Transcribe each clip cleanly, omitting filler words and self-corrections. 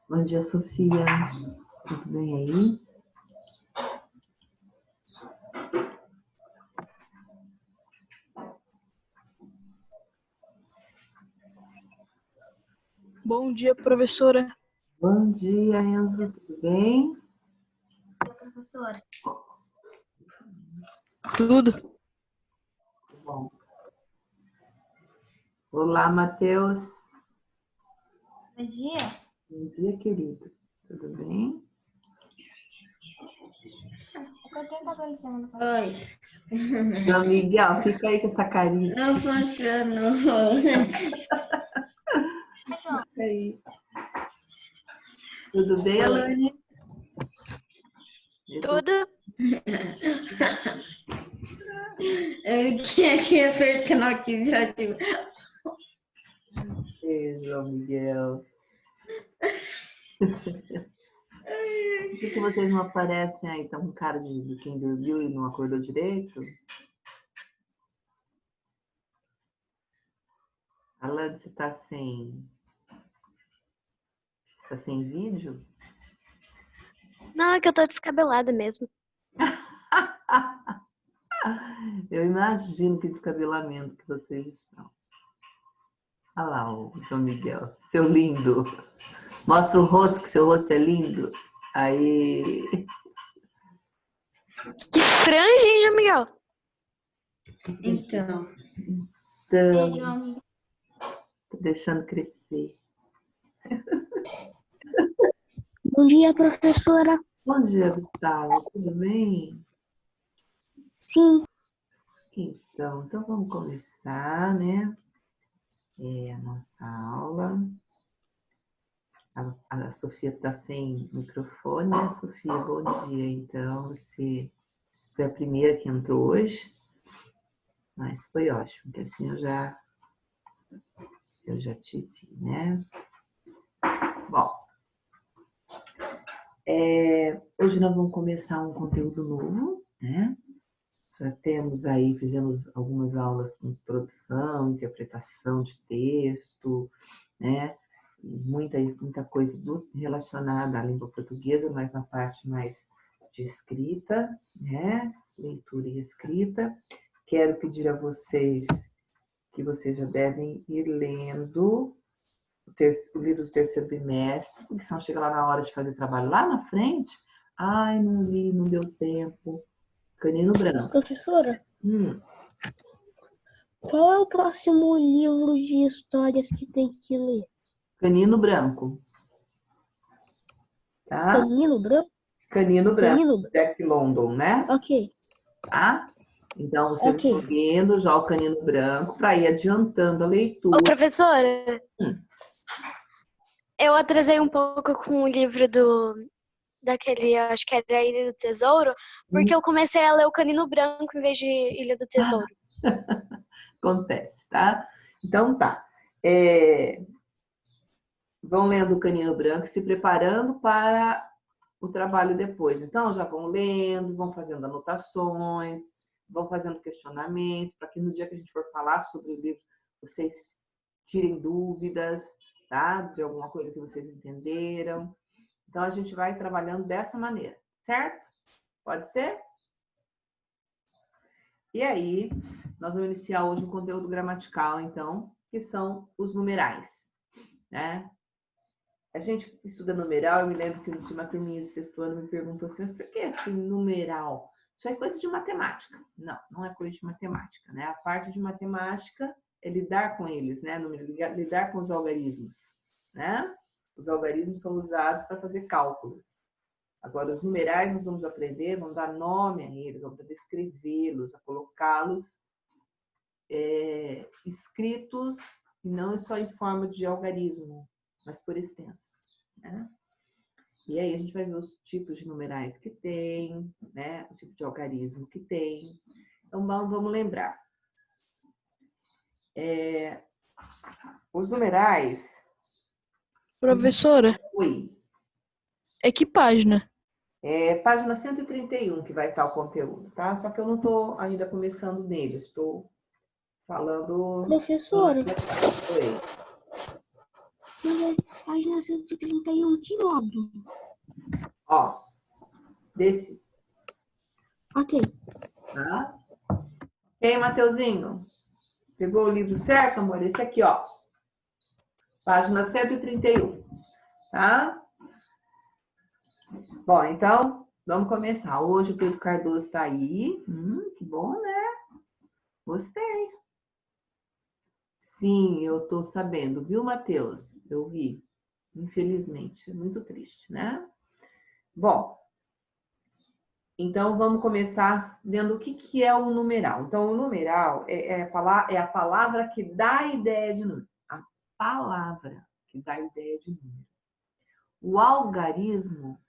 Bom dia, Sofia. Tudo bem aí? Bom dia, professora. Bom dia, Enzo. Tudo bem? Professora. Tudo? Bom. Olá, Matheus. Bom dia. Bom dia, querido. Tudo bem? Eu cortei o cabelo semana passada. Oi. João Miguel, fica aí com essa carinha. Não funcionou. Fica aí. Tudo bem, Alane? Tudo? Eu tinha apertado aqui, viu? Ei, João Miguel. Por que vocês não aparecem aí? Estão com cara de quem dormiu e não acordou direito? Alane, você está sem vídeo? Não, é que eu tô descabelada mesmo. Eu imagino que descabelamento que vocês estão. Olha lá o João Miguel, seu lindo. Mostra o rosto, que seu rosto é lindo. Aí. Que franja, hein, João Miguel? Então. Tô deixando crescer. Bom dia, professora. Bom dia, Gustavo. Tudo bem? Sim. Então vamos começar, né? A nossa aula. A Sofia está sem microfone, né, Sofia? Bom dia. Então, você foi a primeira que entrou hoje, mas foi ótimo, porque assim eu já te vi, né? Bom, hoje nós vamos começar um conteúdo novo, né? Já fizemos algumas aulas com produção, interpretação de texto, né? Muita coisa relacionada à língua portuguesa, mas na parte mais de escrita, né? Leitura e escrita. Quero pedir a vocês que vocês já devem ir lendo o livro do terceiro bimestre, porque senão chega lá na hora de fazer trabalho lá na frente. Ai, não li, não deu tempo. Canino Branco. Professora, qual é o próximo livro de histórias que tem que ler? Canino Branco. Tá? Canino Branco? Canino Branco, Canino... Jack London, né? Ok. Tá? Então, vocês Ok. estão lendo já o Canino Branco para ir adiantando a leitura. Ô, professora, eu atrasei um pouco com o livro daquele, acho que era a Ilha do Tesouro, porque eu comecei a ler o Canino Branco em vez de Ilha do Tesouro. Acontece, tá? Então tá. Vão lendo o Canino Branco e se preparando para o trabalho depois. Então, já vão lendo, vão fazendo anotações, vão fazendo questionamentos, para que no dia que a gente for falar sobre o livro, vocês tirem dúvidas, tá? De alguma coisa que vocês entenderam. Então, a gente vai trabalhando dessa maneira, certo? Pode ser? E aí, nós vamos iniciar hoje um conteúdo gramatical, então, que são os numerais, né? A gente estuda numeral, eu me lembro que uma turminha de sexto ano me perguntou assim, mas por que esse numeral? Isso é coisa de matemática. Não, não é coisa de matemática, né? A parte de matemática é lidar com eles, né? Lidar com os algarismos, né? Os algarismos são usados para fazer cálculos. Agora, os numerais nós vamos aprender, vamos dar nome a eles, vamos descrevê-los, a colocá-los escritos, e não só em forma de algarismo, mas por extenso, né? E aí a gente vai ver os tipos de numerais que tem, né? O tipo de algarismo que tem. Então, vamos lembrar. Os numerais... Professora, Oi. é que página? Página 131 que vai estar o conteúdo, tá? Só que eu não estou ainda começando nele, estou falando... Professora, Oi. Página 131 de novo. Ó, desse, Ok. tá? Ok, Mateuzinho? Pegou o livro certo, amor? Esse aqui, ó. Página 131, tá? Bom, então, vamos começar. Hoje o Pedro Cardoso está aí. Que bom, né? Gostei. Sim, eu tô sabendo, viu, Matheus? Eu vi, infelizmente. É muito triste, né? Bom, então vamos começar vendo o que é o numeral. Então, o numeral é a palavra que dá a ideia de número. A palavra que dá a ideia de número. O algarismo,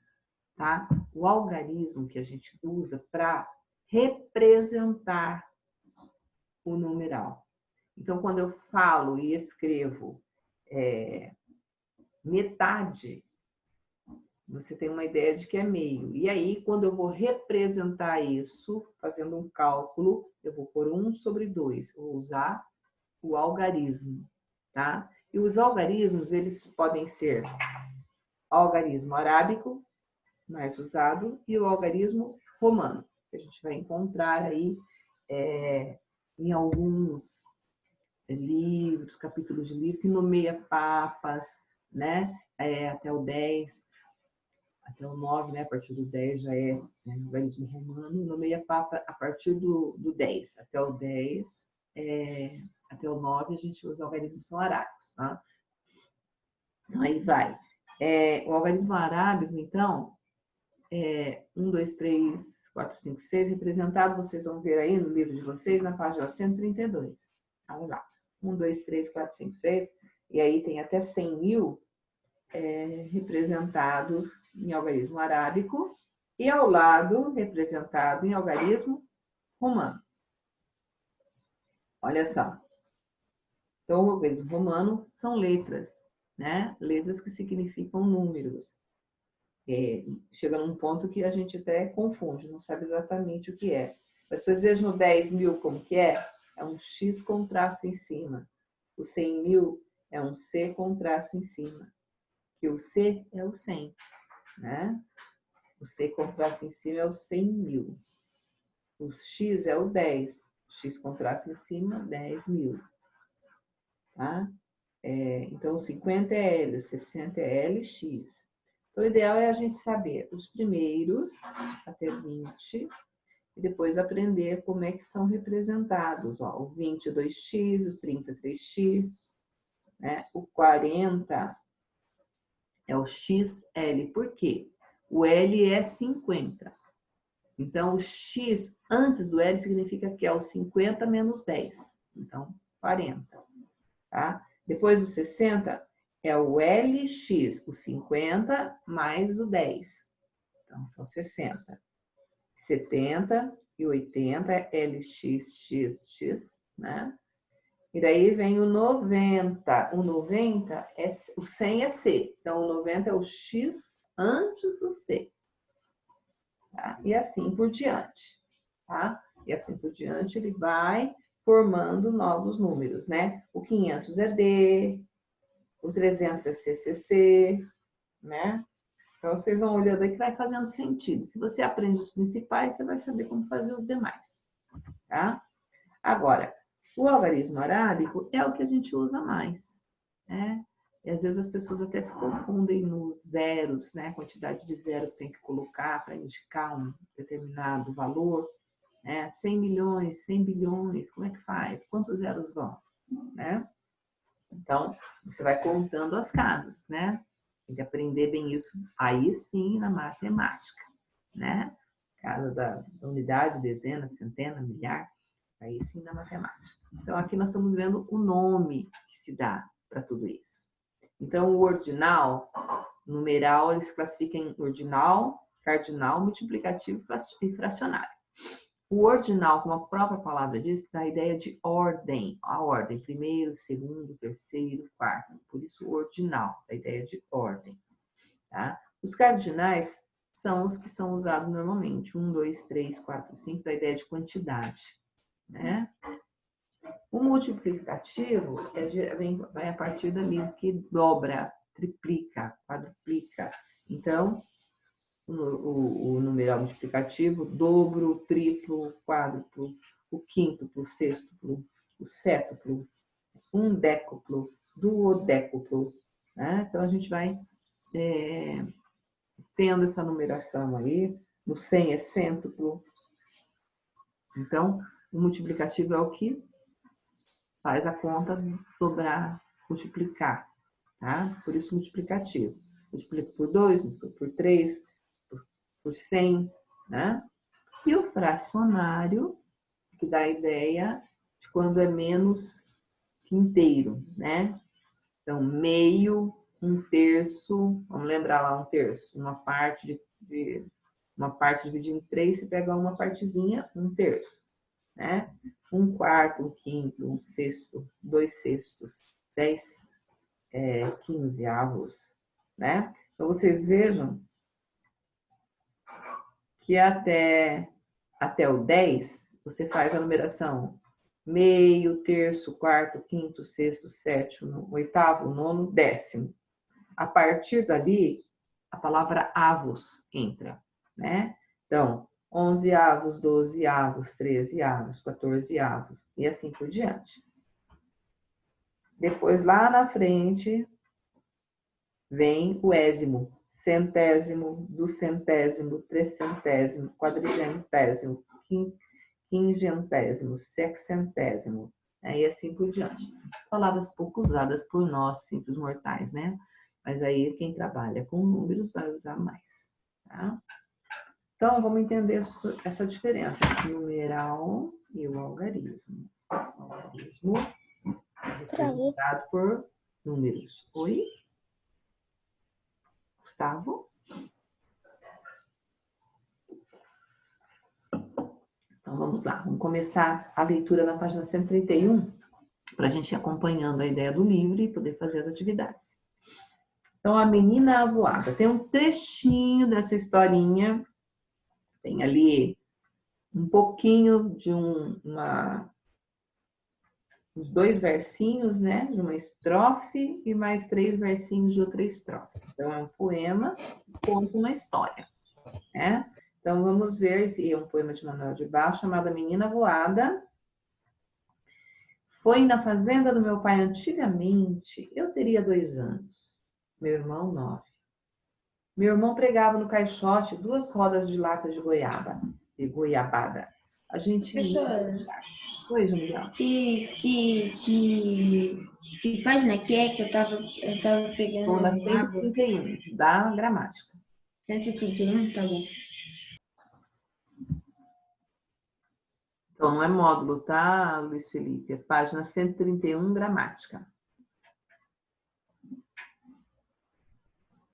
tá? O algarismo que a gente usa para representar o numeral. Então, quando eu falo e escrevo metade, você tem uma ideia de que é meio. E aí, quando eu vou representar isso, fazendo um cálculo, eu vou pôr 1/2. Eu vou usar o algarismo, tá? E os algarismos, eles podem ser algarismo arábico, mais usado, e o algarismo romano, que a gente vai encontrar aí em alguns livros, capítulos de livro, que nomeia papas, né? Até o 10, até o 9, né? A partir do 10 já é algarismo romano, nomeia papa a partir do 10. Até o 10, até o 9, a gente usa algarismos são arábicos, tá? Aí vai. O algarismo arábico, então, 1, 2, 3, 4, 5, 6, representado, vocês vão ver aí no livro de vocês, na página 132. Vamos lá. 1, 2, 3, 4, 5, 6. E aí tem até 100.000 representados em algarismo arábico e ao lado representado em algarismo romano. Olha só. Então, o algarismo romano são letras, né? Letras que significam números. Chega num ponto que a gente até confunde, não sabe exatamente o que é. Mas se vocês vejam no 10.000 como que é? É um X com traço em cima. O 100.000 é um C com traço em cima. Que o C é o 100, né? O C com traço em cima é o 100.000. O X é o 10. O X com traço em cima, 10.000. Tá? Então, o 50 é L, o 60 é LX. Então, o ideal é a gente saber os primeiros, até 20, e depois aprender como é que são representados. Ó, o 20, 2x, o 30, 3x, né? O 40 é o XL. Por quê? O L é 50. Então, o X antes do L significa que é o 50 menos 10. Então, 40. Tá? Depois do 60 é o LX, o 50 mais o 10. Então, são 60. 70 e 80 é LXXX, né? E daí vem o 90. O 90 o 100 é C. Então, o 90 é o X antes do C. Tá? E assim por diante. Tá? E assim por diante, ele vai formando novos números, né? O 500 é D, o 300 é CCC, né? Então, vocês vão olhando aí que vai fazendo sentido. Se você aprende os principais, você vai saber como fazer os demais, tá? Agora, o algarismo arábico é o que a gente usa mais, né? E às vezes as pessoas até se confundem nos zeros, né? A quantidade de zero que tem que colocar para indicar um determinado valor, né? 100 milhões, 100 bilhões, como é que faz? Quantos zeros vão, né? Então, você vai contando as casas, né? Tem que aprender bem isso aí sim na matemática, né? Casa da unidade, dezena, centena, milhar, aí sim na matemática. Então, aqui nós estamos vendo o nome que se dá para tudo isso. Então, o ordinal, numeral, ele se classifica em ordinal, cardinal, multiplicativo e fracionário. O ordinal, como a própria palavra diz, dá a ideia de ordem. A ordem, primeiro, segundo, terceiro, quarto. Por isso, ordinal, a ideia de ordem. Tá? Os cardinais são os que são usados normalmente. 1, 2, 3, 4, 5, da ideia de quantidade. Né? O multiplicativo vai a partir dali que dobra, triplica, quadruplica. Então, o numeral multiplicativo, dobro, triplo, quádruplo, o quíntuplo, o sextuplo, o sétuplo, undécuplo, duodécuplo, né? Então, a gente vai tendo essa numeração aí. No 100 é cêntuplo. Então, o multiplicativo é o que faz a conta dobrar, multiplicar, tá? Por isso, multiplicativo. Multiplica por 2, por 3, por 100, né? E o fracionário, que dá a ideia de quando é menos que inteiro, né? Então, meio, um terço, vamos lembrar lá um terço, uma parte dividida em 3, você pega uma partezinha, um terço, né? Um quarto, um quinto, um sexto, 2 sextos, 10 quinzeavos, né? Então, vocês vejam que até o 10, você faz a numeração meio, terço, quarto, quinto, sexto, sétimo, oitavo, nono, décimo. A partir dali, a palavra avos entra, né? Então, 11 avos, 12 avos, 13 avos, 14 avos, e assim por diante. Depois, lá na frente, vem o ésimo, centésimo, duzentésimo, trecentésimo, quadrigentésimo, quingentésimo, sexcentésimo, e assim por diante. Palavras pouco usadas por nós, simples mortais, né? Mas aí quem trabalha com números vai usar mais, tá? Então, vamos entender essa diferença entre o numeral e o algarismo. O algarismo é representado por números. Oi? Gustavo? Então, vamos lá. Vamos começar a leitura na página 131, para a gente ir acompanhando a ideia do livro e poder fazer as atividades. Então, a menina avoada. Tem um trechinho dessa historinha. Tem ali um pouquinho de uns 2 versinhos, né? De uma estrofe e mais 3 versinhos de outra estrofe. Então, é um poema que conta uma história, né? Então, vamos ver, esse é um poema de Manuel de Barros, chamado Menina Voada. Foi na fazenda do meu pai antigamente, eu teria 2 anos. Meu irmão, 9. Meu irmão pregava no caixote 2 rodas de lata de goiabada. A gente... Professora, Oi, Julião. que página que é que eu tava pegando Estou na água? 131, da gramática. 131, tá bom. Então, não é módulo, tá, Luiz Felipe? É página 131, gramática.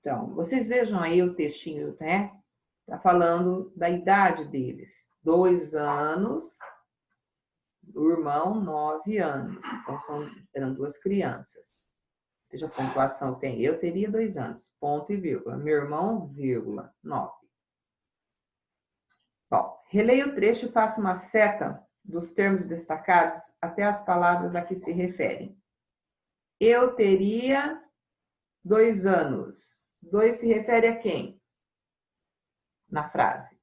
Então, vocês vejam aí o textinho, né? Tá falando da idade deles. 2 anos, o irmão, 9 anos. Então, eram 2 crianças. Seja a pontuação tem. Eu teria 2 anos, ponto e vírgula. Meu irmão, vírgula, 9. Bom, releia o trecho e faça uma seta dos termos destacados até as palavras a que se referem. Eu teria 2 anos. 2 se refere a quem? Na frase.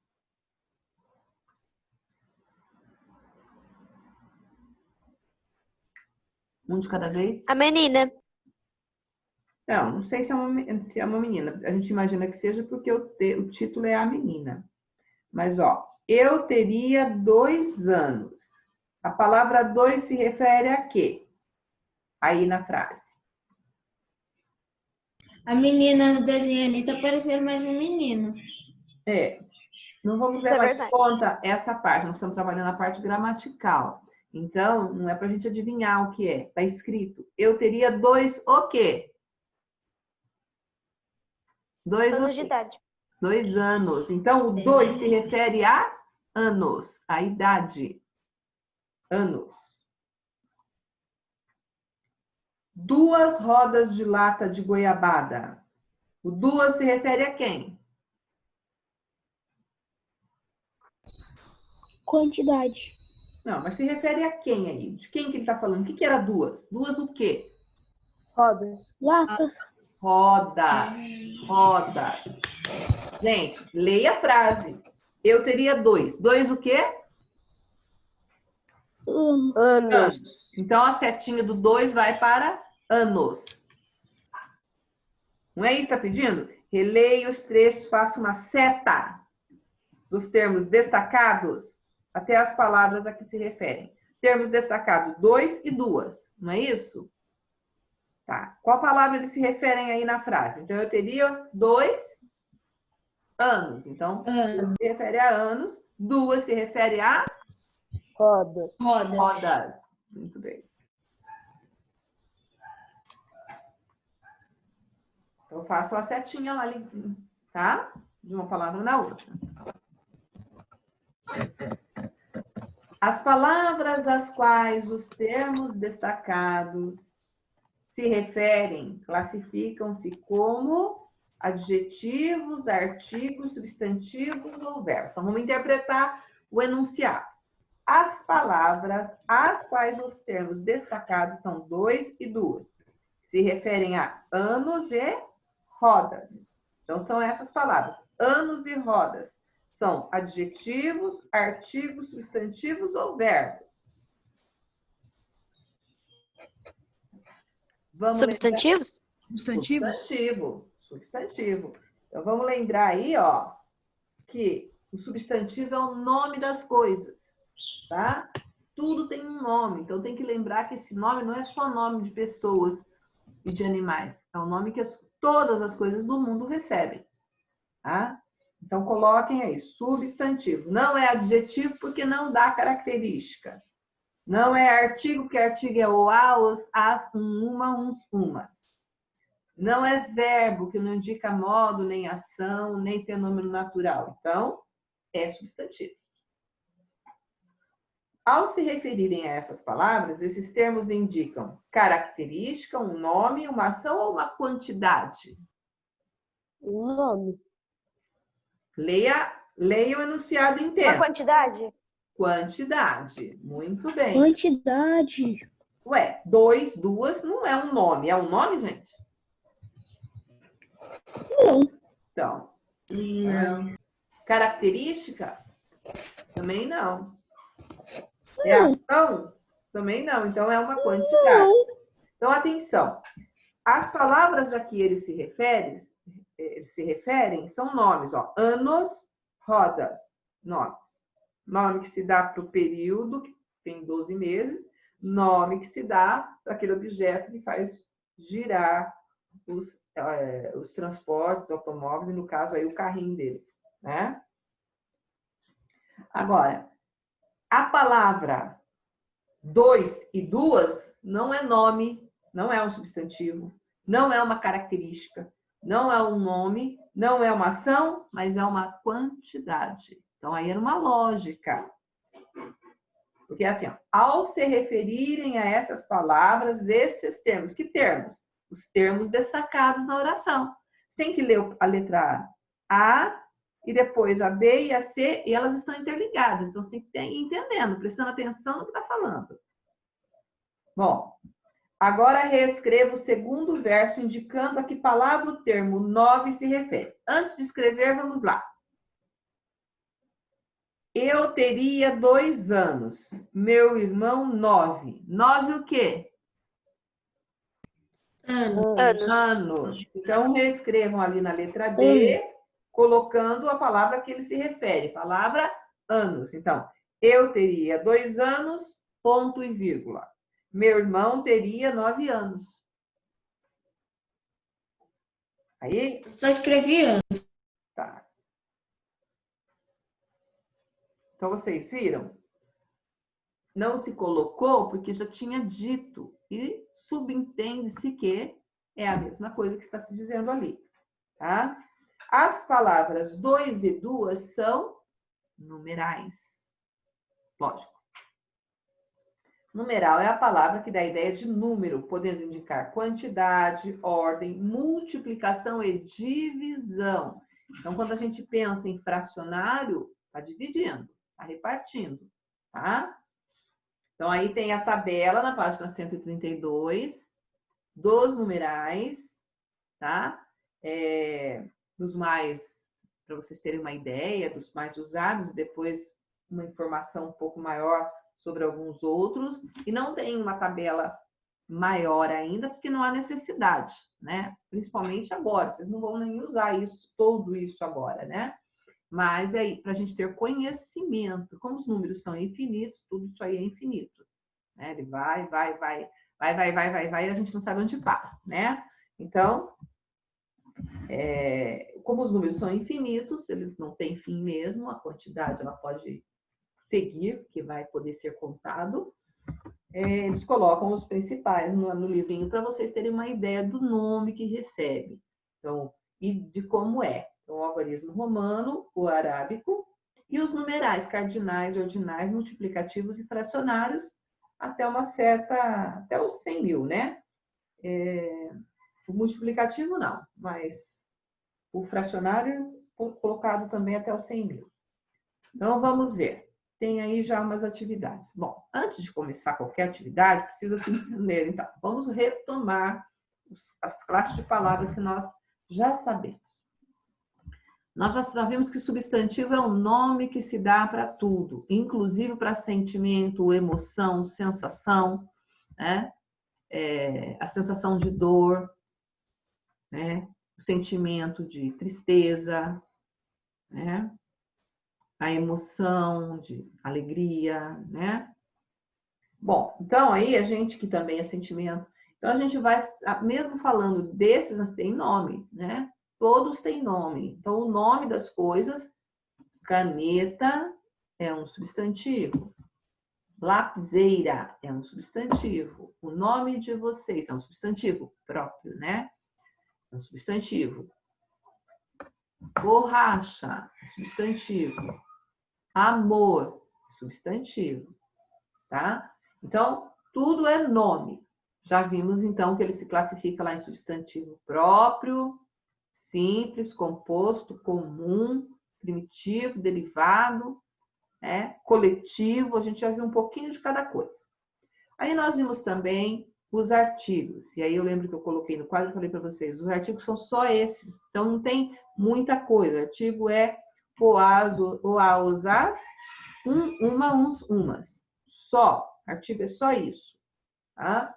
Um de cada vez? A menina. Não sei se é uma menina. A gente imagina que seja porque o título é a menina. Mas, ó, eu teria 2 anos. A palavra 2 se refere a quê? Aí na frase. A menina no desenho ali tá parecendo mais um menino. Não vamos Isso é levar em verdade. conta essa parte. Nós estamos trabalhando a parte gramatical. Então, não é para a gente adivinhar o que é. Está escrito. Eu teria 2 o quê? 2 Anos de idade. 2 anos. Então, o 2 se refere a anos, a idade. Anos. 2 rodas de lata de goiabada. O 2 se refere a quem? Quantidade. Não, mas se refere a quem aí? De quem que ele está falando? O que que era duas? Duas o quê? Rodas. Latas. Rodas. Rodas. Gente, leia a frase. Eu teria dois. Dois o quê? Anos. Então, a setinha do 2 vai para anos. Não é isso que está pedindo? Releia os trechos, faça uma seta dos termos destacados até as palavras a que se referem. Termos destacados, 2 e 2, não é isso? Tá. Qual palavra eles se referem aí na frase? Então, eu teria 2 anos. Então, se refere a anos. 2 se refere a Rodas. rodas. Muito bem. Então, faço a setinha lá, tá? De uma palavra na outra. As palavras às quais os termos destacados se referem classificam-se como adjetivos, artigos, substantivos ou verbos. Então, vamos interpretar o enunciado. As palavras às quais os termos destacados estão 2 e 2 se referem a anos e rodas. Então, são essas palavras. Anos e rodas são adjetivos, artigos, substantivos ou verbos. Vamos Substantivos? Substantivo. Então, vamos lembrar aí, ó, que o substantivo é o nome das coisas, tá? Tudo tem um nome, então tem que lembrar que esse nome não é só nome de pessoas e de animais, é o nome que todas as coisas do mundo recebem, tá? Então, coloquem aí, substantivo. Não é adjetivo porque não dá característica. Não é artigo, porque artigo é o a, os, as, uma, uns, umas. Não é verbo, que não indica modo, nem ação, nem fenômeno natural. Então, é substantivo. Ao se referirem a essas palavras, esses termos indicam característica, um nome, uma ação ou uma quantidade? Um nome. Leia o enunciado inteiro. Uma quantidade? Quantidade. Muito bem. Quantidade. Ué, 2, 2 não é um nome. É um nome, gente? Não. Então, Não. característica? Também não. É ação? Também não. Então, é uma quantidade. Então, atenção. As palavras a que eles se referem são nomes, ó. Anos, rodas, nomes. Nome que se dá para o período, que tem 12 meses. Nome que se dá para aquele objeto que faz girar os transportes, automóveis, e no caso aí o carrinho deles, né? Agora, a palavra 2 e 2 não é nome, não é um substantivo, não é uma característica, não é um nome, não é uma ação, mas é uma quantidade. Então, aí era uma lógica. Porque assim, ó, ao se referirem a essas palavras, esses termos, que termos? Os termos destacados na oração. Você tem que ler a letra A e depois a B e a C, e elas estão interligadas. Então, você tem que ir entendendo, prestando atenção no que está falando. Bom, agora reescreva o segundo verso, indicando a que palavra o termo 9 se refere. Antes de escrever, vamos lá. Eu teria 2 anos. Meu irmão, 9. 9 o quê? Anos. Então, reescrevam ali na letra D, colocando a palavra a que ele se refere. Palavra anos. Então, eu teria 2 anos, ponto e vírgula. Meu irmão teria 9 anos. Aí? Só escrevi anos. Tá. Então, vocês viram? Não se colocou porque já tinha dito. E subentende-se que é a mesma coisa que está se dizendo ali. Tá? As palavras 2 e 2 são numerais. Lógico. Numeral é a palavra que dá a ideia de número, podendo indicar quantidade, ordem, multiplicação e divisão. Então, quando a gente pensa em fracionário, está dividindo, está repartindo, tá? Então, aí tem a tabela na página 132 dos numerais, tá? Dos mais, para vocês terem uma ideia, dos mais usados, e depois uma informação um pouco maior sobre alguns outros. E não tem uma tabela maior ainda, porque não há necessidade, né? Principalmente agora, vocês não vão nem usar tudo isso agora, né? Mas aí, para a gente ter conhecimento, como os números são infinitos, tudo isso aí é infinito, né? Ele vai, e a gente não sabe onde para, né? Então, como os números são infinitos, eles não têm fim mesmo, a quantidade ela pode seguir, que vai poder ser contado. Eles colocam os principais no livrinho para vocês terem uma ideia do nome que recebe. Então, e de como é. Então, o algarismo romano, o arábico e os numerais cardinais, ordinais, multiplicativos e fracionários até os 100 mil, né? O multiplicativo não, mas o fracionário colocado também até os 100 mil. Então, vamos ver. Tem aí já umas atividades. Bom, antes de começar qualquer atividade, precisa se entender. Então, vamos retomar as classes de palavras que nós já sabemos. Nós já vimos que substantivo é o nome que se dá para tudo, inclusive para sentimento, emoção, sensação, né? A sensação de dor, né? O sentimento de tristeza, né? A emoção de alegria, né? Bom, então aí a gente que também é sentimento, então a gente vai, mesmo falando desses, tem nome, né? Todos têm nome. Então o nome das coisas, caneta é um substantivo, lapiseira é um substantivo, o nome de vocês é um substantivo próprio, né? É um substantivo. Borracha é substantivo. Amor, substantivo, tá? Então, tudo é nome. Já vimos, então, que ele se classifica lá em substantivo próprio, simples, composto, comum, primitivo, derivado, né? Coletivo. A gente já viu um pouquinho de cada coisa. Aí nós vimos também os artigos. E aí eu lembro que eu coloquei no quadro e falei para vocês, os artigos são só esses. Então, não tem muita coisa. O artigo é oás, oá, osás, uma, uns, umas. Só. Artigo é só isso. Tá?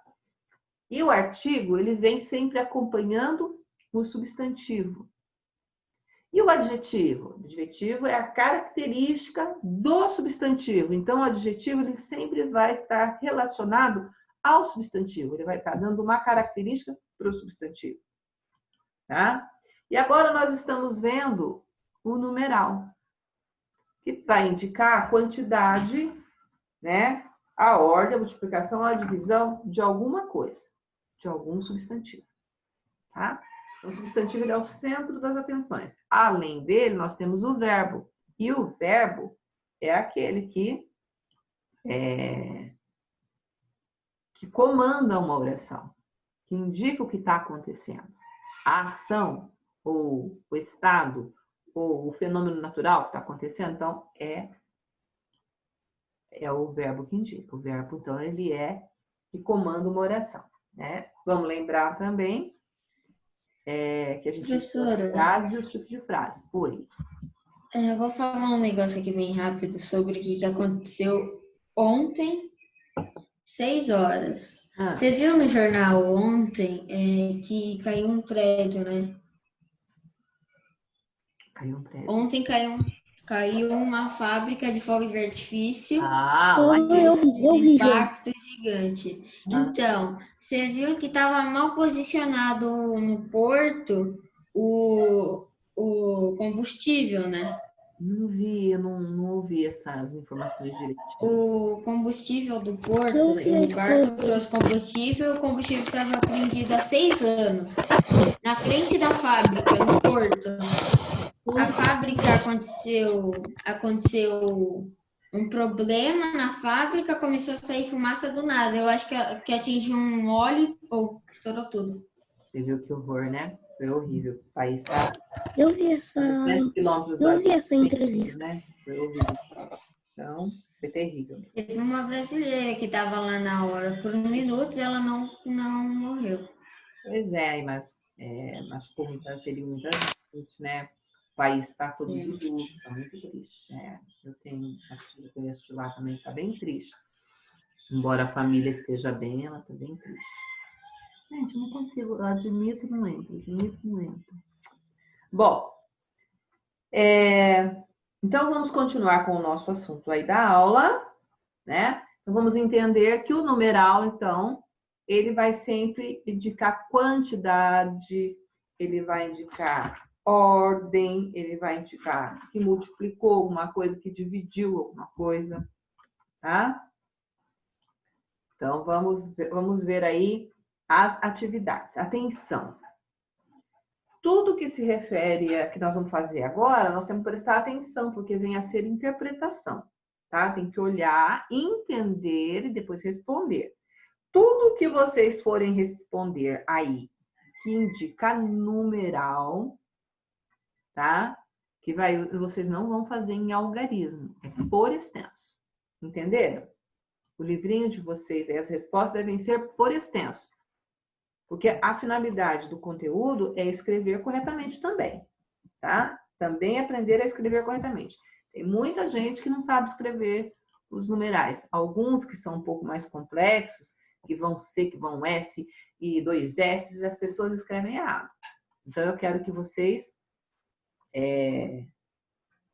E o artigo, ele vem sempre acompanhando o substantivo. E o adjetivo? O adjetivo é a característica do substantivo. Então, o adjetivo, ele sempre vai estar relacionado ao substantivo. Ele vai estar dando uma característica para o substantivo. Tá? E agora nós estamos vendo o numeral, que vai indicar a quantidade, né? A ordem, a multiplicação, a divisão de alguma coisa, de algum substantivo. Tá? Então, o substantivo ele é o centro das atenções. Além dele, nós temos o verbo. E o verbo é aquele que comanda uma oração, que indica o que está acontecendo. A ação, ou o estado, ou o fenômeno natural que está acontecendo, então, é o verbo que indica. O verbo, então, ele que comanda uma oração, né? Vamos lembrar também que a gente tem frases e os tipos de frase. Oi. Eu vou falar um negócio aqui bem rápido sobre o que aconteceu ontem, 6 horas. Você viu no jornal ontem que caiu um prédio, né? Caiu um prédio. Ontem caiu uma fábrica de fogos de artifício. Eu vi. Impacto gigante. Então, você viu que estava mal posicionado no porto o combustível, né? Não vi, eu não ouvi essas informações direitinho. O combustível do porto, o barco trouxe combustível, o combustível estava apreendido há 6 anos. Na frente da fábrica, no porto. A fábrica aconteceu um problema na fábrica, começou a sair fumaça do nada. Eu acho que atingiu um óleo ou estourou tudo. Você viu que horror, né? Foi horrível. O país está Eu vi essa entrevista. né? Foi horrível. Então, Foi terrível mesmo. Teve uma brasileira que estava lá na hora por 1 minuto e ela não morreu. Pois é, mas machucou muita, feriu muita gente, né? O país está todo de luto, está muito triste. Eu tenho, eu conheço de lá também, está bem triste. Embora a família esteja bem, ela está bem triste. Gente, eu não consigo, eu admito, não entra. Bom, então vamos continuar com o nosso assunto aí da aula, né? Então vamos entender que o numeral, então, ele vai sempre indicar quantidade, ele vai indicar ordem, ele vai indicar que multiplicou alguma coisa, que dividiu alguma coisa, tá? Então, vamos ver aí as atividades. Atenção! Tudo que se refere a que nós vamos fazer agora, nós temos que prestar atenção, porque vem a ser interpretação, tá? Tem que olhar, entender e depois responder. Tudo que vocês forem responder aí, que indica numeral, tá? Vocês não vão fazer em algarismo, é por extenso. Entenderam? O livrinho de vocês, as respostas devem ser por extenso. Porque a finalidade do conteúdo é escrever corretamente também, tá? Também aprender a escrever corretamente. Tem muita gente que não sabe escrever os numerais. Alguns que são um pouco mais complexos, que vão C, que vão S e 2 S, as pessoas escrevem errado. Então, eu quero que vocês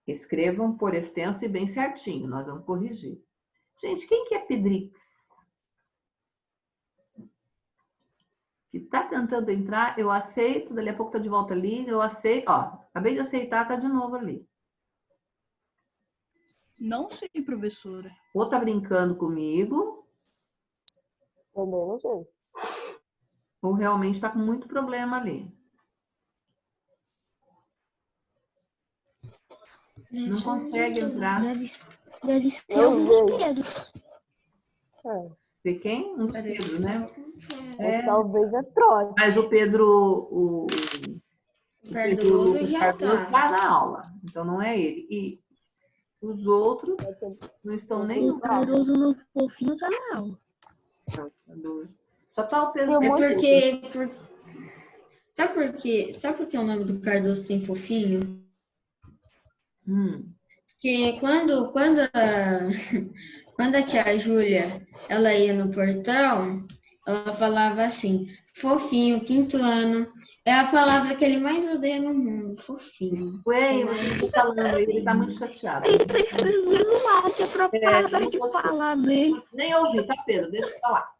escrevam por extenso e bem certinho. Nós vamos corrigir. Gente, quem que é Pedrix? Que tá tentando entrar, eu aceito, dali a pouco tá de volta ali, eu aceito, ó, acabei de aceitar, tá de novo ali. Não sei, professora. Ou tá brincando comigo, Também não sei. ou realmente tá com muito problema ali. Não consegue entrar. Deve ser um dos Pedros. De quem? Um dos Pedros, né? Mas talvez é trote. Mas o Pedro, o Cardoso já Cardoso tá. tá na aula, então não é ele. E os outros não estão nem O Cardoso no fofinho tá na aula. Só tá o Pedro. É porque... Sabe por que o nome do Cardoso tem fofinho? Porque quando a tia Júlia, ela ia no portão, ela falava assim, fofinho, 5º ano, é a palavra que ele mais odeia no mundo, fofinho. Ué, você tá falando, ele tá muito chateado. Ele tá escrevendo lá, tia, pra parar de falar dele. Nem ouvi, tá, Pedro? Deixa eu falar.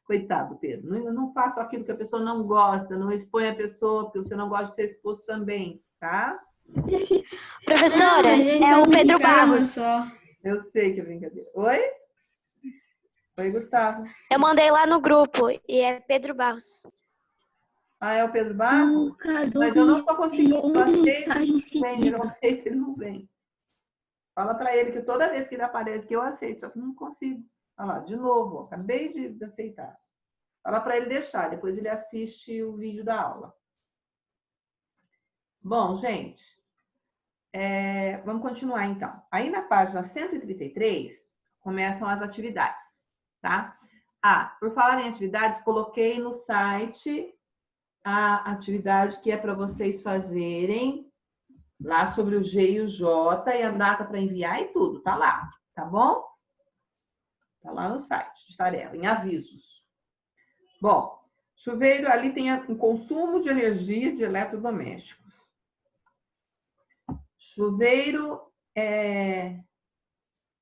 Coitado, Pedro. Não faça aquilo que a pessoa não gosta, não expõe a pessoa, porque você não gosta de ser exposto também, tá? Professora, é o Pedro Barros. Só. Eu sei que é brincadeira. Oi? Oi, Gustavo. Eu mandei lá no grupo e é Pedro Barros. Ah, é o Pedro Barros? Mas eu não tô conseguindo. Eu aceito, ele não vem. Fala pra ele que toda vez que ele aparece que eu aceito, só que não consigo. Olha lá, de novo, ó, acabei de aceitar. Fala pra ele deixar, depois ele assiste o vídeo da aula. Bom, gente, vamos continuar então. Aí na página 133, começam as atividades, tá? Por falar em atividades, coloquei no site a atividade que é para vocês fazerem lá sobre o G e o J e a data para enviar e tudo, tá lá, tá bom? Tá lá no site de tarefa, em avisos. Bom, chuveiro ali tem um consumo de energia de eletrodomésticos. Chuveiro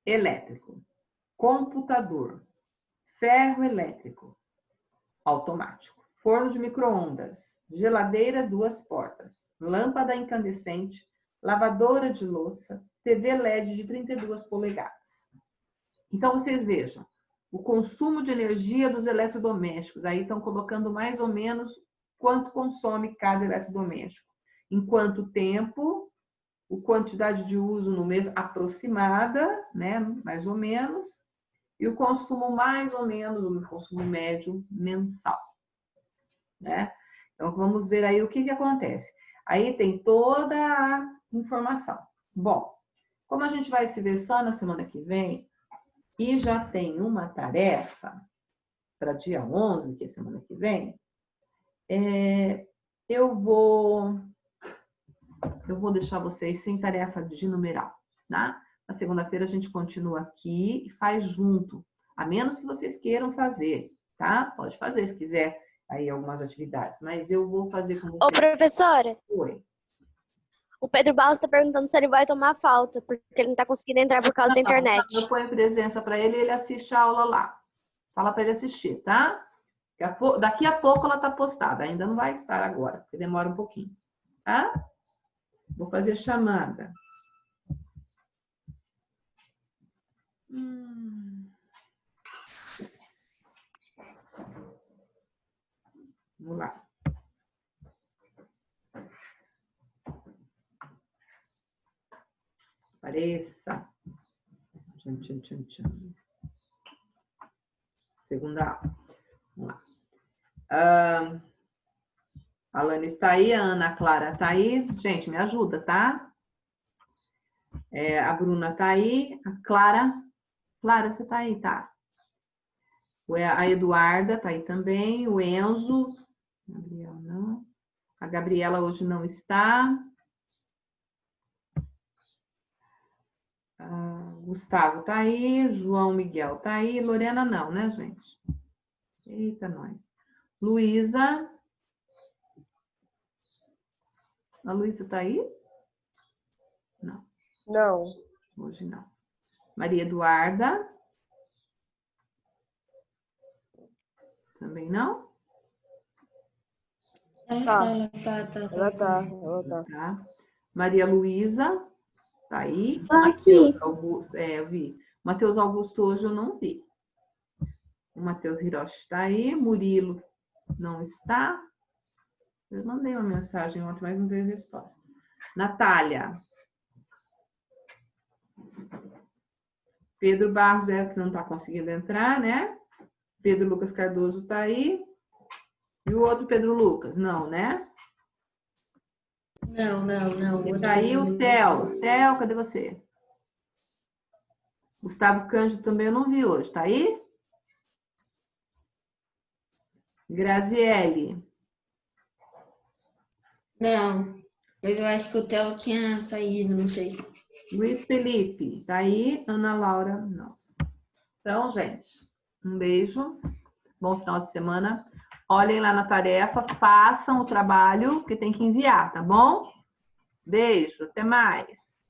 elétrico, computador, ferro elétrico, automático, forno de micro-ondas, geladeira 2 portas, lâmpada incandescente, lavadora de louça, TV LED de 32 polegadas. Então, vocês vejam, o consumo de energia dos eletrodomésticos, aí estão colocando mais ou menos quanto consome cada eletrodoméstico, em quanto tempo, a quantidade de uso no mês aproximada, né, mais ou menos, e o consumo mais ou menos, o consumo médio mensal, né? Então, vamos ver aí o que acontece. Aí tem toda a informação. Bom, Como a gente vai se ver só na semana que vem, e já tem uma tarefa para dia 11, que é semana que vem, eu vou deixar vocês sem tarefa de numeral, tá? Na segunda-feira a gente continua aqui e faz junto, a menos que vocês queiram fazer, tá? Pode fazer se quiser aí algumas atividades, mas eu vou fazer com vocês. Ô, professora, Oi. o Pedro Barros está perguntando se ele vai tomar falta, porque ele não está conseguindo entrar por causa da internet. Eu ponho presença para ele e ele assiste a aula lá. Fala para ele assistir, tá? Daqui a pouco ela está postada, ainda não vai estar agora, porque demora um pouquinho, tá? Vou fazer chamada. Vamos lá. Apareça. Tchan, tchan, tchan, tchan. Segunda aula. Vamos lá. A Alane está aí, a Ana Clara está aí. Gente, me ajuda, tá? A Bruna está aí. A Clara. Clara, você está aí, tá? A Eduarda está aí também. O Enzo. Gabriel não. A Gabriela hoje não está. Gustavo está aí. João Miguel está aí. Lorena não, né, gente? Eita, nós. Luísa. A Luísa está aí? Não. Não. Hoje não. Maria Eduarda. Também não? Ela tá. Tá. Maria Luísa. Tá aí. Tá aqui. Augusto, eu vi. Matheus Augusto hoje eu não vi. O Matheus Hiroshi está aí. Murilo não está. Eu mandei uma mensagem ontem, mas não veio resposta. Natália. Pedro Barros é o que não está conseguindo entrar, né? Pedro Lucas Cardoso está aí. E o outro Pedro Lucas? Não, né? Não. Está aí o Theo. Theo, cadê você? Gustavo Cândido também eu não vi hoje. Tá aí? Graziele. Não, mas eu acho que o Theo tinha saído, não sei. Luiz Felipe. Tá aí? Ana Laura, não. Então, gente, um beijo. Bom final de semana. Olhem lá na tarefa, façam o trabalho que tem que enviar, tá bom? Beijo, até mais.